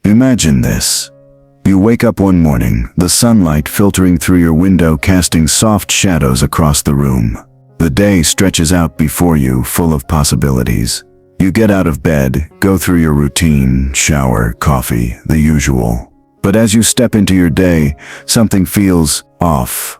Imagine this. You wake up one morning, the sunlight filtering through your window casting soft shadows across the room. The day stretches out before you, full of possibilities. You get out of bed, go through your routine, shower, coffee, the usual. But as you step into your day, something feels off.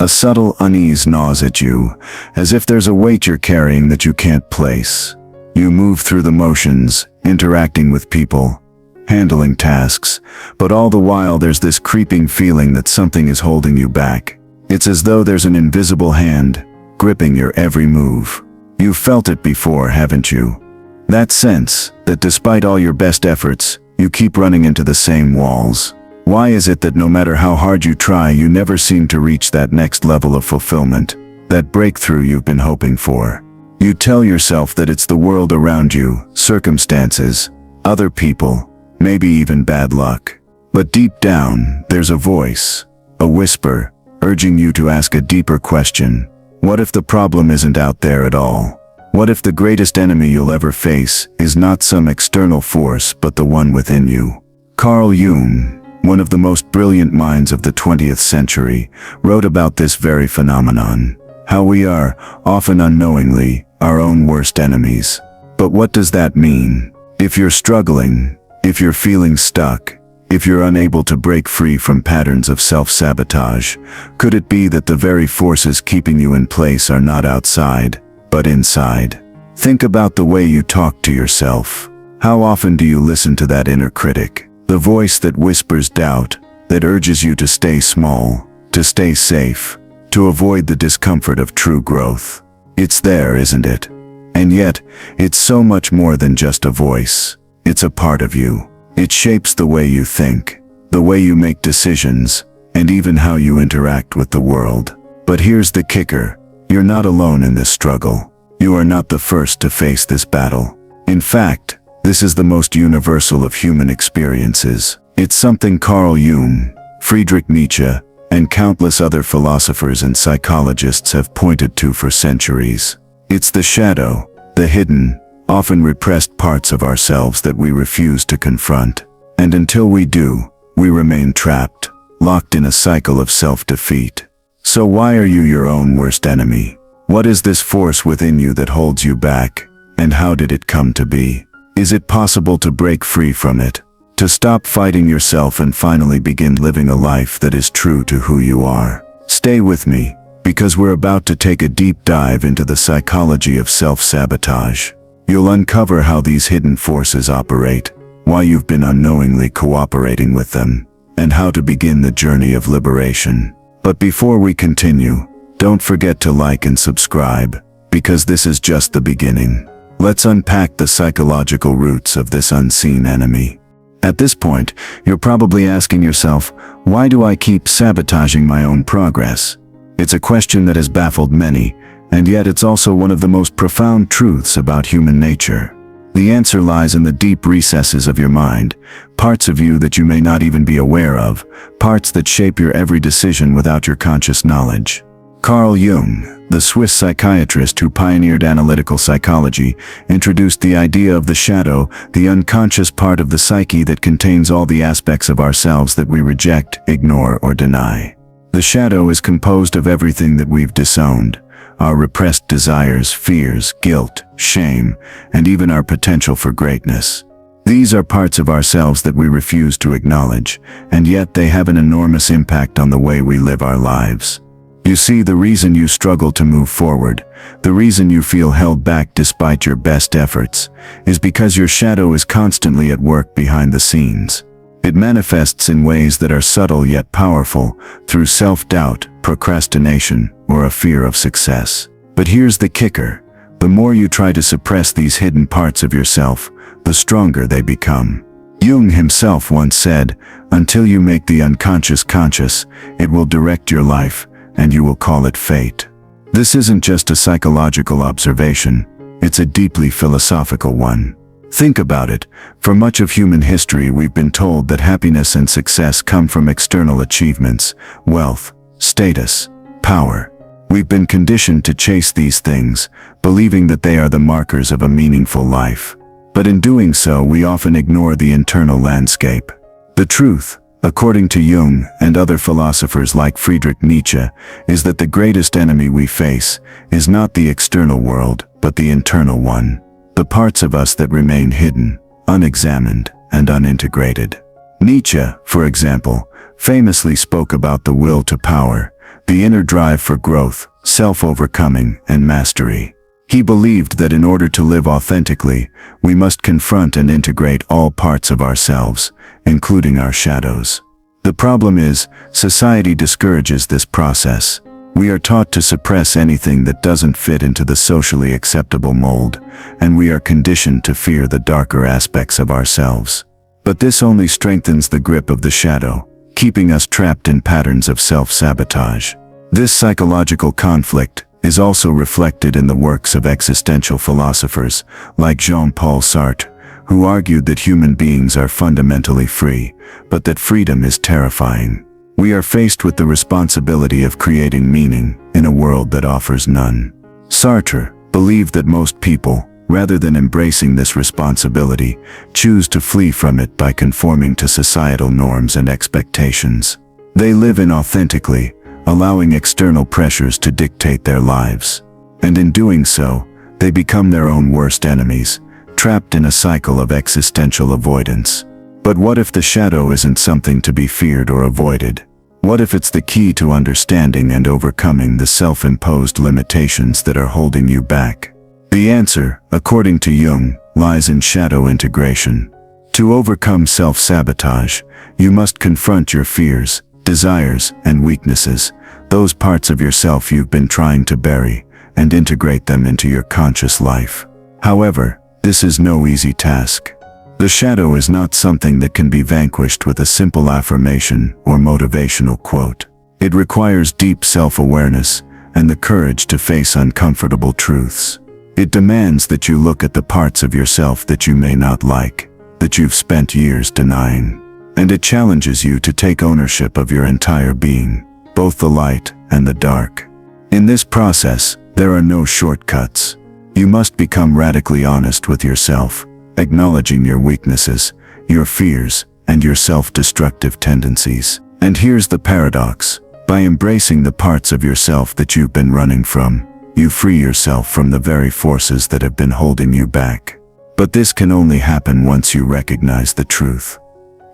A subtle unease gnaws at you, as if there's a weight you're carrying that you can't place. You move through the motions, interacting with people, handling tasks, but all the while there's this creeping feeling that something is holding you back. It's as though there's an invisible hand gripping your every move. You've felt it before, haven't you? That sense that despite all your best efforts, you keep running into the same walls. Why is it that no matter how hard you try, you never seem to reach that next level of fulfillment, that breakthrough you've been hoping for? You tell yourself that it's the world around you, circumstances, other people, maybe even bad luck. But deep down, there's a voice, a whisper, urging you to ask a deeper question. What if the problem isn't out there at all? What if the greatest enemy you'll ever face is not some external force but the one within you? Carl Jung, one of the most brilliant minds of the 20th century, wrote about this very phenomenon. How we are, often unknowingly, our own worst enemies. But what does that mean? If you're struggling, if you're feeling stuck, if you're unable to break free from patterns of self-sabotage, could it be that the very forces keeping you in place are not outside, but inside? Think about the way you talk to yourself. How often do you listen to that inner critic? The voice that whispers doubt, that urges you to stay small, to stay safe, to avoid the discomfort of true growth. It's there, isn't it? And yet, it's so much more than just a voice. It's a part of you. It shapes the way you think, the way you make decisions, and even how you interact with the world. But here's the kicker. You're not alone in this struggle. You are not the first to face this battle. In fact, this is the most universal of human experiences. It's something Carl Jung, Friedrich Nietzsche, and countless other philosophers and psychologists have pointed to for centuries. It's the shadow, the hidden, often repressed parts of ourselves that we refuse to confront. And until we do, we remain trapped, locked in a cycle of self-defeat. So why are you your own worst enemy? What is this force within you that holds you back, and how did it come to be? Is it possible to break free from it? To stop fighting yourself and finally begin living a life that is true to who you are? Stay with me, because we're about to take a deep dive into the psychology of self-sabotage. You'll uncover how these hidden forces operate, why you've been unknowingly cooperating with them, and how to begin the journey of liberation. But before we continue, don't forget to like and subscribe, because this is just the beginning. Let's unpack the psychological roots of this unseen enemy. At this point, you're probably asking yourself, why do I keep sabotaging my own progress? It's a question that has baffled many, and yet it's also one of the most profound truths about human nature. The answer lies in the deep recesses of your mind, parts of you that you may not even be aware of, parts that shape your every decision without your conscious knowledge. Carl Jung, the Swiss psychiatrist who pioneered analytical psychology, introduced the idea of the shadow, the unconscious part of the psyche that contains all the aspects of ourselves that we reject, ignore, or deny. The shadow is composed of everything that we've disowned. Our repressed desires, fears, guilt, shame, and even our potential for greatness. These are parts of ourselves that we refuse to acknowledge, and yet they have an enormous impact on the way we live our lives. You see, the reason you struggle to move forward, the reason you feel held back despite your best efforts, is because your shadow is constantly at work behind the scenes. It manifests in ways that are subtle yet powerful, through self-doubt, procrastination, or a fear of success. But here's the kicker. The more you try to suppress these hidden parts of yourself, the stronger they become. Jung himself once said, "Until you make the unconscious conscious, it will direct your life, and you will call it fate." This isn't just a psychological observation, it's a deeply philosophical one. Think about it. For much of human history, we've been told that happiness and success come from external achievements, wealth, status, power. We've been conditioned to chase these things, believing that they are the markers of a meaningful life. But in doing so, we often ignore the internal landscape. The truth, according to Jung and other philosophers like Friedrich Nietzsche, is that the greatest enemy we face is not the external world, but the internal one. The parts of us that remain hidden, unexamined, and unintegrated. Nietzsche, for example, famously spoke about the will to power, the inner drive for growth, self-overcoming, and mastery. He believed that in order to live authentically, we must confront and integrate all parts of ourselves, including our shadows. The problem is, society discourages this process. We are taught to suppress anything that doesn't fit into the socially acceptable mold, and we are conditioned to fear the darker aspects of ourselves. But this only strengthens the grip of the shadow, keeping us trapped in patterns of self-sabotage. This psychological conflict is also reflected in the works of existential philosophers like Jean-Paul Sartre, who argued that human beings are fundamentally free, but that freedom is terrifying. We are faced with the responsibility of creating meaning in a world that offers none. Sartre believed that most people, rather than embracing this responsibility, choose to flee from it by conforming to societal norms and expectations. They live inauthentically, allowing external pressures to dictate their lives. And in doing so, they become their own worst enemies, trapped in a cycle of existential avoidance. But what if the shadow isn't something to be feared or avoided? What if it's the key to understanding and overcoming the self-imposed limitations that are holding you back? The answer, according to Jung, lies in shadow integration. To overcome self-sabotage, you must confront your fears, desires, and weaknesses, those parts of yourself you've been trying to bury, and integrate them into your conscious life. However, this is no easy task. The shadow is not something that can be vanquished with a simple affirmation or motivational quote. It requires deep self-awareness and the courage to face uncomfortable truths. It demands that you look at the parts of yourself that you may not like, that you've spent years denying. And it challenges you to take ownership of your entire being, both the light and the dark. In this process, there are no shortcuts. You must become radically honest with yourself, acknowledging your weaknesses, your fears, and your self-destructive tendencies. And here's the paradox. By embracing the parts of yourself that you've been running from, you free yourself from the very forces that have been holding you back. But this can only happen once you recognize the truth.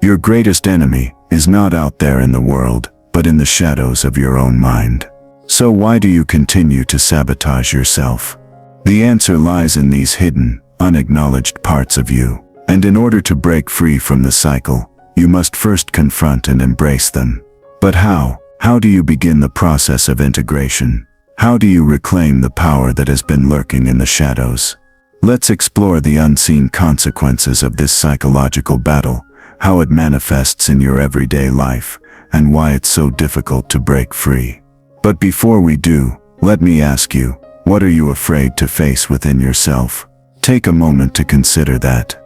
Your greatest enemy is not out there in the world, but in the shadows of your own mind. So why do you continue to sabotage yourself? The answer lies in these hidden, unacknowledged parts of you. And in order to break free from the cycle, you must first confront and embrace them. But how? How do you begin the process of integration? How do you reclaim the power that has been lurking in the shadows? Let's explore the unseen consequences of this psychological battle, how it manifests in your everyday life, and why it's so difficult to break free. But before we do, let me ask you, what are you afraid to face within yourself? Take a moment to consider that.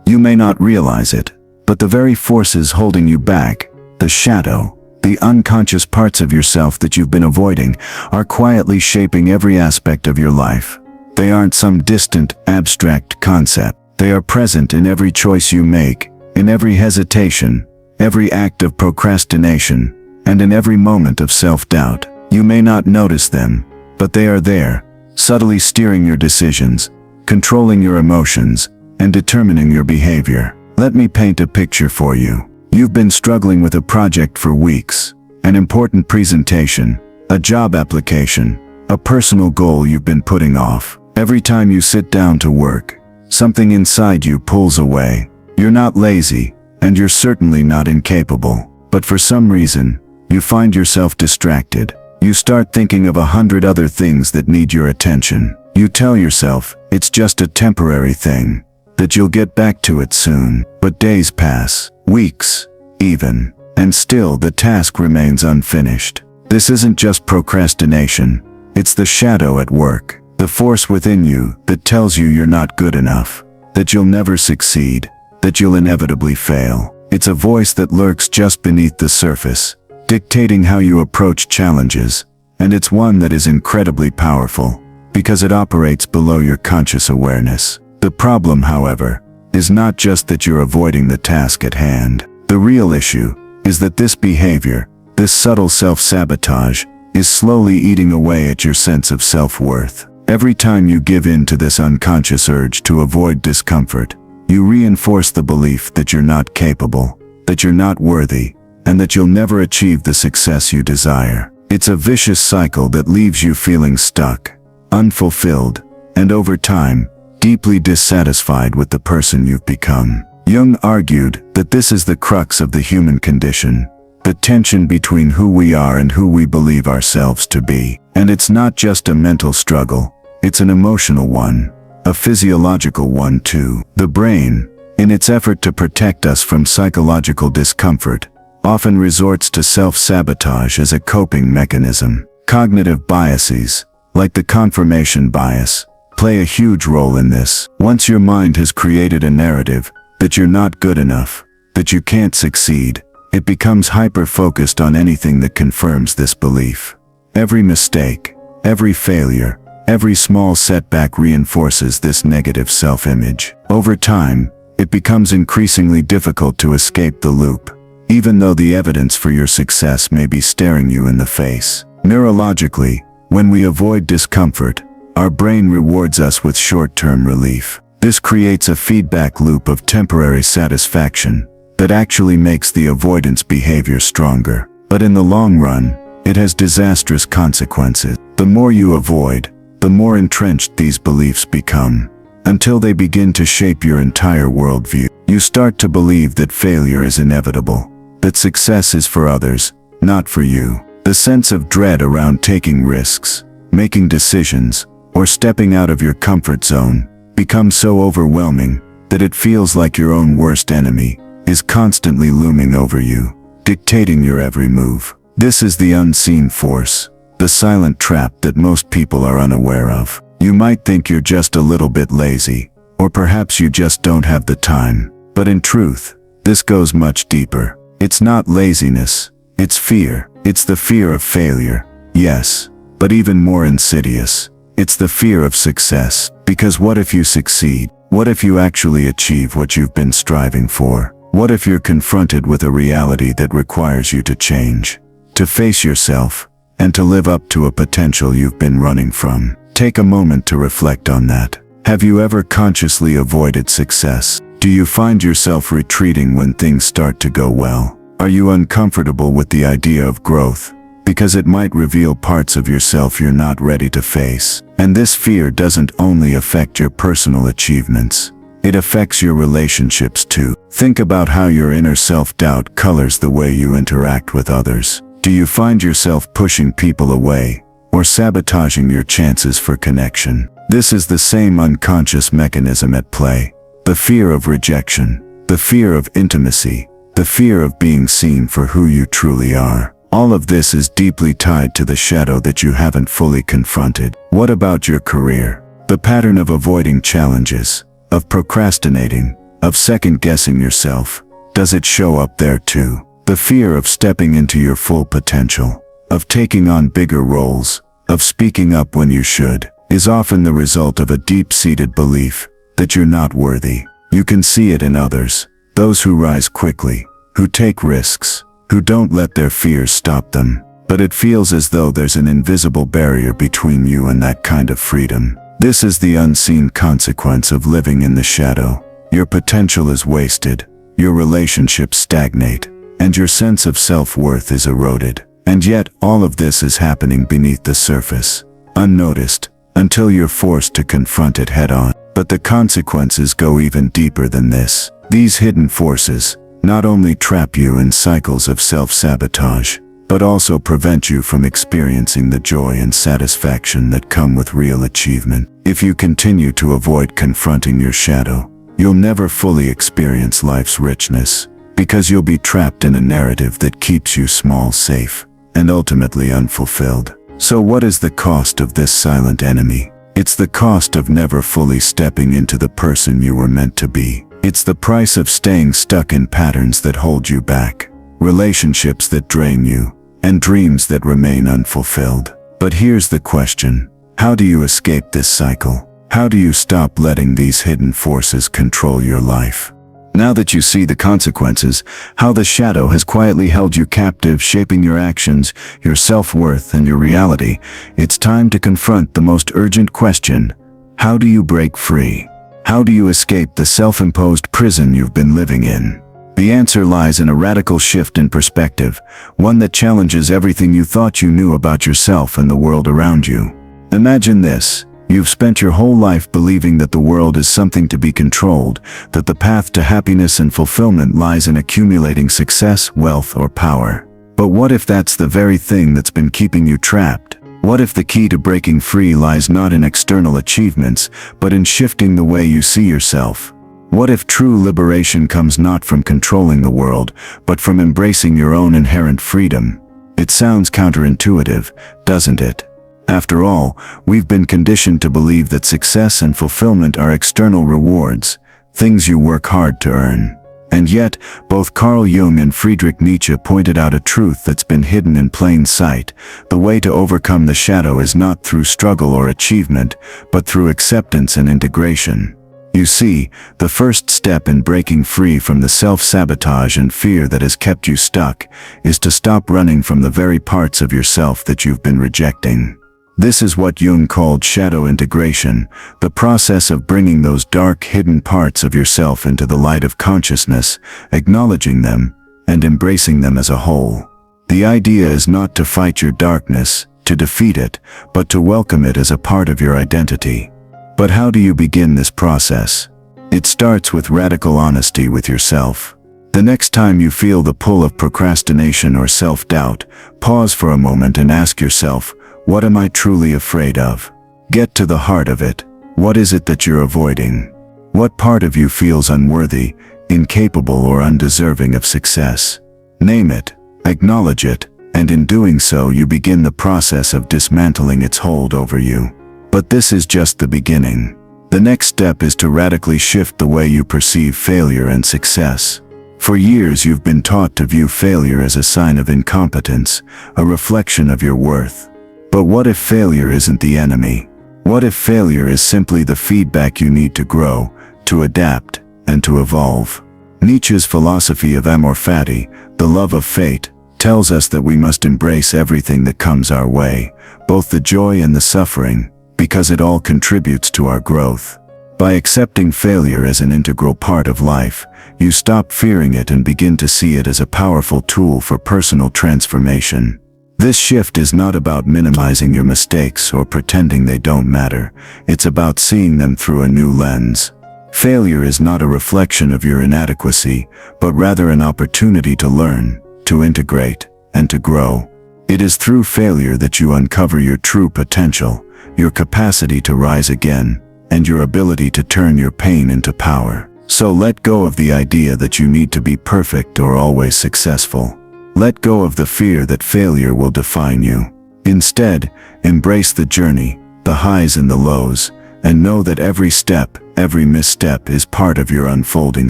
You may not realize it, but the very forces holding you back, the shadow, the unconscious parts of yourself that you've been avoiding, are quietly shaping every aspect of your life. They aren't some distant, abstract concept. They are present in every choice you make, in every hesitation, every act of procrastination, and in every moment of self-doubt. You may not notice them, but they are there, subtly steering your decisions, controlling your emotions, and determining your behavior. Let me paint a picture for you. You've been struggling with a project for weeks, an important presentation, a job application, a personal goal you've been putting off. Every time you sit down to work, something inside you pulls away. You're not lazy, and you're certainly not incapable, but for some reason, you find yourself distracted. You start thinking of 100 other things that need your attention. You tell yourself, it's just a temporary thing, that you'll get back to it soon. But days pass, weeks, even, and still the task remains unfinished. This isn't just procrastination, it's the shadow at work, the force within you that tells you you're not good enough, that you'll never succeed, that you'll inevitably fail. It's a voice that lurks just beneath the surface, dictating how you approach challenges, and it's one that is incredibly powerful, because it operates below your conscious awareness. The problem, however, is not just that you're avoiding the task at hand. The real issue is that this behavior, this subtle self-sabotage, is slowly eating away at your sense of self-worth. Every time you give in to this unconscious urge to avoid discomfort, you reinforce the belief that you're not capable, that you're not worthy, and that you'll never achieve the success you desire. It's a vicious cycle that leaves you feeling stuck, unfulfilled, and over time, deeply dissatisfied with the person you've become. Jung argued that this is the crux of the human condition, the tension between who we are and who we believe ourselves to be. And it's not just a mental struggle, it's an emotional one, a physiological one too. The brain, in its effort to protect us from psychological discomfort, often resorts to self-sabotage as a coping mechanism. Cognitive biases, like the confirmation bias, play a huge role in this. Once your mind has created a narrative that you're not good enough, that you can't succeed, it becomes hyper-focused on anything that confirms this belief. Every mistake, every failure, every small setback reinforces this negative self-image. Over time, it becomes increasingly difficult to escape the loop, even though the evidence for your success may be staring you in the face. Neurologically, when we avoid discomfort, our brain rewards us with short-term relief. This creates a feedback loop of temporary satisfaction that actually makes the avoidance behavior stronger. But in the long run, it has disastrous consequences. The more you avoid, the more entrenched these beliefs become, until they begin to shape your entire worldview. You start to believe that failure is inevitable, that success is for others, not for you. The sense of dread around taking risks, making decisions, or stepping out of your comfort zone becomes so overwhelming that it feels like your own worst enemy is constantly looming over you, dictating your every move. This is the unseen force, the silent trap that most people are unaware of. You might think you're just a little bit lazy, or perhaps you just don't have the time. But in truth, this goes much deeper. It's not laziness, it's fear. It's the fear of failure, yes, but even more insidious, it's the fear of success. Because what if you succeed? What if you actually achieve what you've been striving for? What if you're confronted with a reality that requires you to change, to face yourself, and to live up to a potential you've been running from? Take a moment to reflect on that. Have you ever consciously avoided success? Do you find yourself retreating when things start to go well? Are you uncomfortable with the idea of growth, because it might reveal parts of yourself you're not ready to face? And this fear doesn't only affect your personal achievements, it affects your relationships too. Think about how your inner self-doubt colors the way you interact with others. Do you find yourself pushing people away, or sabotaging your chances for connection? This is the same unconscious mechanism at play. The fear of rejection, the fear of intimacy, the fear of being seen for who you truly are. All of this is deeply tied to the shadow that you haven't fully confronted. What about your career? The pattern of avoiding challenges, of procrastinating, of second-guessing yourself, does it show up there too? The fear of stepping into your full potential, of taking on bigger roles, of speaking up when you should, is often the result of a deep-seated belief that you're not worthy. You can see it in others, those who rise quickly, who take risks, who don't let their fears stop them. But it feels as though there's an invisible barrier between you and that kind of freedom. This is the unseen consequence of living in the shadow. Your potential is wasted, your relationships stagnate, and your sense of self-worth is eroded. And yet, all of this is happening beneath the surface, unnoticed, until you're forced to confront it head-on. But the consequences go even deeper than this. These hidden forces not only trap you in cycles of self-sabotage, but also prevent you from experiencing the joy and satisfaction that come with real achievement. If you continue to avoid confronting your shadow, you'll never fully experience life's richness, because you'll be trapped in a narrative that keeps you small, safe, and ultimately unfulfilled. So what is the cost of this silent enemy? It's the cost of never fully stepping into the person you were meant to be. It's the price of staying stuck in patterns that hold you back, relationships that drain you, and dreams that remain unfulfilled. But here's the question: how do you escape this cycle? How do you stop letting these hidden forces control your life? Now that you see the consequences, how the shadow has quietly held you captive, shaping your actions, your self-worth, and your reality, it's time to confront the most urgent question. How do you break free? How do you escape the self-imposed prison you've been living in? The answer lies in a radical shift in perspective, one that challenges everything you thought you knew about yourself and the world around you. Imagine this. You've spent your whole life believing that the world is something to be controlled, that the path to happiness and fulfillment lies in accumulating success, wealth, or power. But what if that's the very thing that's been keeping you trapped? What if the key to breaking free lies not in external achievements, but in shifting the way you see yourself? What if true liberation comes not from controlling the world, but from embracing your own inherent freedom? It sounds counterintuitive, doesn't it? After all, we've been conditioned to believe that success and fulfillment are external rewards, things you work hard to earn. And yet, both Carl Jung and Friedrich Nietzsche pointed out a truth that's been hidden in plain sight. The way to overcome the shadow is not through struggle or achievement, but through acceptance and integration. You see, the first step in breaking free from the self-sabotage and fear that has kept you stuck is to stop running from the very parts of yourself that you've been rejecting. This is what Jung called shadow integration, the process of bringing those dark, hidden parts of yourself into the light of consciousness, acknowledging them, and embracing them as a whole. The idea is not to fight your darkness, to defeat it, but to welcome it as a part of your identity. But how do you begin this process? It starts with radical honesty with yourself. The next time you feel the pull of procrastination or self-doubt, pause for a moment and ask yourself, what am I truly afraid of? Get to the heart of it. What is it that you're avoiding? What part of you feels unworthy, incapable, or undeserving of success? Name it, acknowledge it, and in doing so you begin the process of dismantling its hold over you. But this is just the beginning. The next step is to radically shift the way you perceive failure and success. For years you've been taught to view failure as a sign of incompetence, a reflection of your worth. But what if failure isn't the enemy? What if failure is simply the feedback you need to grow, to adapt, and to evolve? Nietzsche's philosophy of amor fati, the love of fate, tells us that we must embrace everything that comes our way, both the joy and the suffering, because it all contributes to our growth. By accepting failure as an integral part of life, you stop fearing it and begin to see it as a powerful tool for personal transformation. This shift is not about minimizing your mistakes or pretending they don't matter. It's about seeing them through a new lens. Failure is not a reflection of your inadequacy, but rather an opportunity to learn, to integrate, and to grow. It is through failure that you uncover your true potential, your capacity to rise again, and your ability to turn your pain into power. So let go of the idea that you need to be perfect or always successful. Let go of the fear that failure will define you. Instead, embrace the journey, the highs and the lows, and know that every step, every misstep is part of your unfolding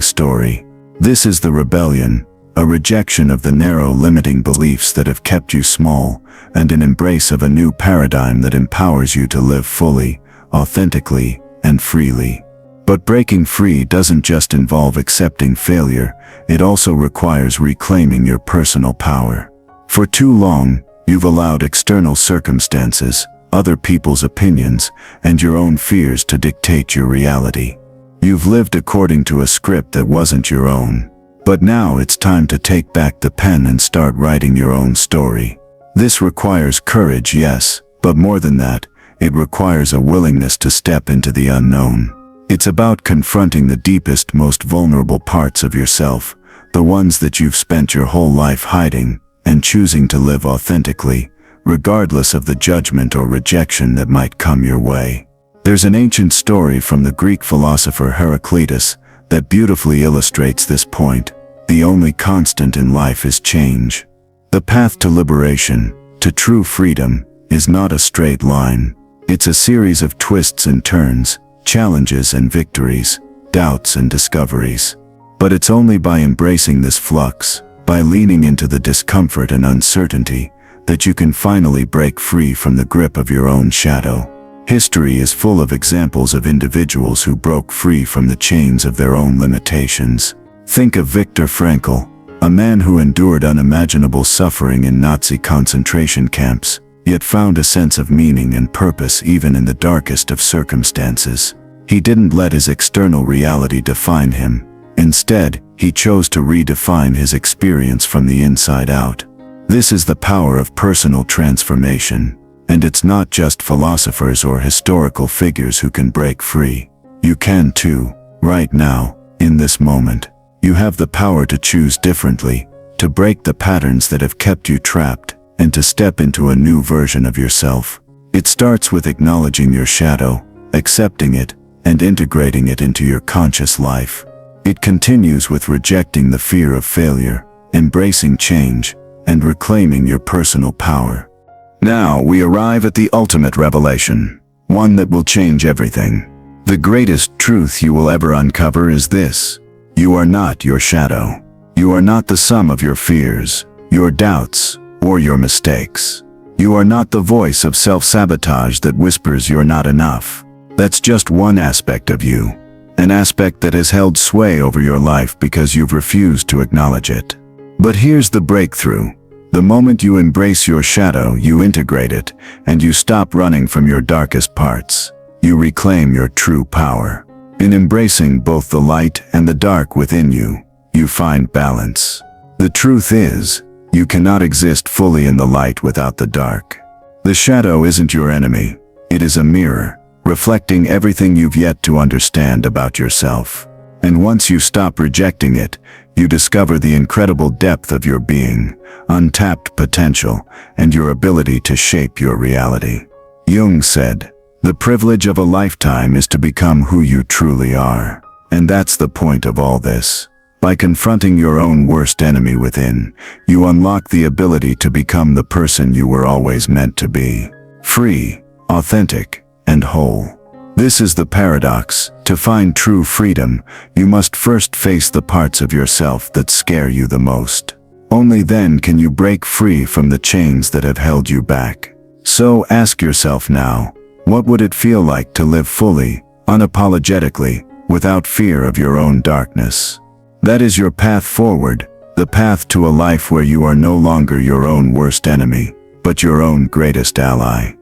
story. This is the rebellion, a rejection of the narrow, limiting beliefs that have kept you small, and an embrace of a new paradigm that empowers you to live fully, authentically, and freely. But breaking free doesn't just involve accepting failure, it also requires reclaiming your personal power. For too long, you've allowed external circumstances, other people's opinions, and your own fears to dictate your reality. You've lived according to a script that wasn't your own. But now it's time to take back the pen and start writing your own story. This requires courage, yes, but more than that, it requires a willingness to step into the unknown. It's about confronting the deepest, most vulnerable parts of yourself, the ones that you've spent your whole life hiding, and choosing to live authentically, regardless of the judgment or rejection that might come your way. There's an ancient story from the Greek philosopher Heraclitus that beautifully illustrates this point. The only constant in life is change. The path to liberation, to true freedom, is not a straight line. It's a series of twists and turns, challenges and victories, doubts and discoveries. But it's only by embracing this flux, by leaning into the discomfort and uncertainty, that you can finally break free from the grip of your own shadow. History is full of examples of individuals who broke free from the chains of their own limitations. Think of Viktor Frankl, a man who endured unimaginable suffering in Nazi concentration camps, yet found a sense of meaning and purpose even in the darkest of circumstances. He didn't let his external reality define him. Instead, he chose to redefine his experience from the inside out. This is the power of personal transformation, and it's not just philosophers or historical figures who can break free. You can too, right now, in this moment. You have the power to choose differently, to break the patterns that have kept you trapped, and to step into a new version of yourself. It starts with acknowledging your shadow, accepting it, and integrating it into your conscious life. It continues with rejecting the fear of failure, embracing change, and reclaiming your personal power. Now we arrive at the ultimate revelation, one that will change everything. The greatest truth you will ever uncover is this: you are not your shadow. You are not the sum of your fears, your doubts, or your mistakes. You are not the voice of self-sabotage that whispers you're not enough. That's just one aspect of you, an aspect that has held sway over your life because you've refused to acknowledge it. But here's the breakthrough. The moment you embrace your shadow, you integrate it, and you stop running from your darkest parts. You reclaim your true power. In embracing both the light and the dark within you, you find balance. The truth is, you cannot exist fully in the light without the dark. The shadow isn't your enemy. It is a mirror, reflecting everything you've yet to understand about yourself. And once you stop rejecting it, you discover the incredible depth of your being, untapped potential, and your ability to shape your reality. Jung said, "The privilege of a lifetime is to become who you truly are." And that's the point of all this. By confronting your own worst enemy within, you unlock the ability to become the person you were always meant to be. Free, authentic, and whole. This is the paradox. To find true freedom, you must first face the parts of yourself that scare you the most. Only then can you break free from the chains that have held you back. So ask yourself now, what would it feel like to live fully, unapologetically, without fear of your own darkness? That is your path forward, the path to a life where you are no longer your own worst enemy, but your own greatest ally.